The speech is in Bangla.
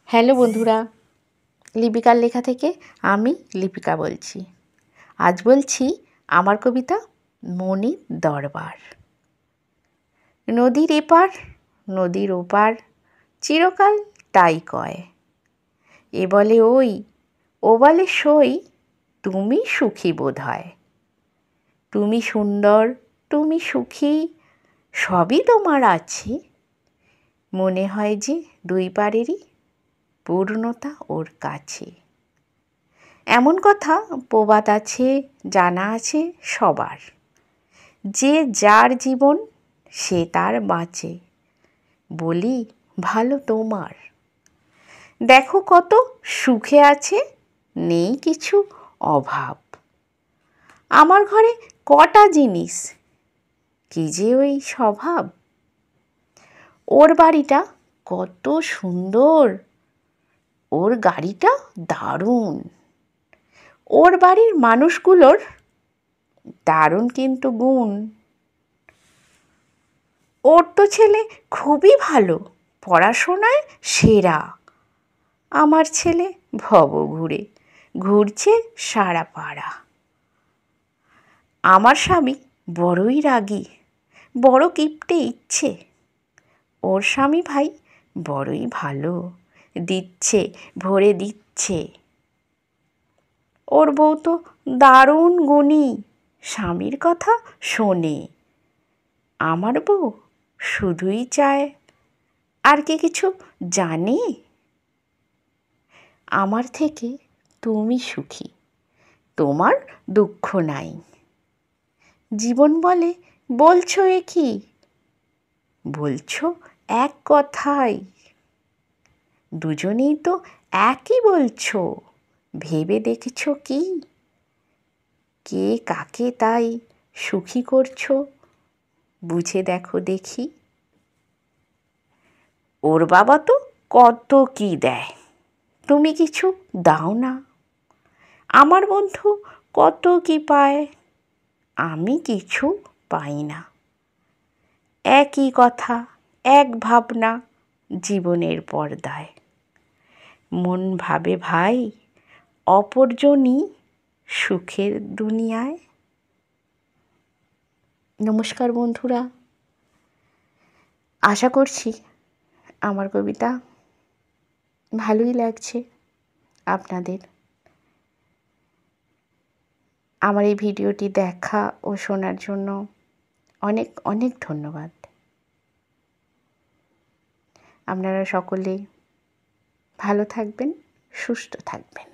হ্যালো বন্ধুরা, লিপিকার লেখা থেকে আমি লিপিকা বলছি। আজ বলছি আমার কবিতা মনির দরবার। নদীর এপার নদীর ওপার চিরকাল তাই কয়, এ বলে ওই ও বলে সই, তুমি সুখী বোধ হয়। তুমি সুন্দর তুমি সুখী সবই তোমার আছে, মনে হয় যে দুই পারেরই পূর্ণতা ওর কাছে। এমন কথা প্রবাদ আছে, জানা আছে সবার, যে যার জীবন সে তার বাঁচে। বলি ভালো তোমার, দেখো কত সুখে আছে, নেই কিছু অভাব। আমার ঘরে কটা জিনিস, কি যে ওই স্বভাব। ওর বাড়িটা কত সুন্দর, ওর গাড়িটা দারুণ, ওর বাড়ির মানুষগুলোর দারুণ কিন্তু গুণ। ওর তো ছেলে খুবই ভালো, পড়াশোনায় সেরা। আমার ছেলে ভব ঘুরে ঘুরছে সারা পাড়া। আমার স্বামী বড়ই রাগী, বড় কিপটে ইচ্ছে। ওর স্বামী ভাই বড়ই ভালো, দিচ্ছে ভরে দিচ্ছে। ওর বউ তো দারুণ গুণী, স্বামীর কথা শোনে। আমার বউ শুধুই চায়, আর কি কিছু জানে? আমার থেকে তুমি সুখী, তোমার দুঃখ নাই। জীবন বলে বলছো এ কি, বলছো এক কথাই। দুজনেই তো একই বলছো, ভেবে দেখেছো কি? কে কাকে তাই সুখী করছো, বুঝে দেখো দেখি। ওর বাবা তো কত কি দেয়, তুমি কিছু দাও না। আমার বন্ধু কত কি পায়, আমি কিছু পাই না। একই কথা এক ভাবনা জীবনের পর্দায়। মন ভাবে ভাই অপরজনই সুখের দুনিয়ায়। নমস্কার বন্ধুরা, আশা করছি আমার কবিতা ভালোই লাগছে আপনাদের। আমার এই ভিডিওটি দেখা ও শোনার জন্য অনেক অনেক ধন্যবাদ। আপনারা সকলে ভালো থাকবেন, সুস্থ থাকবেন।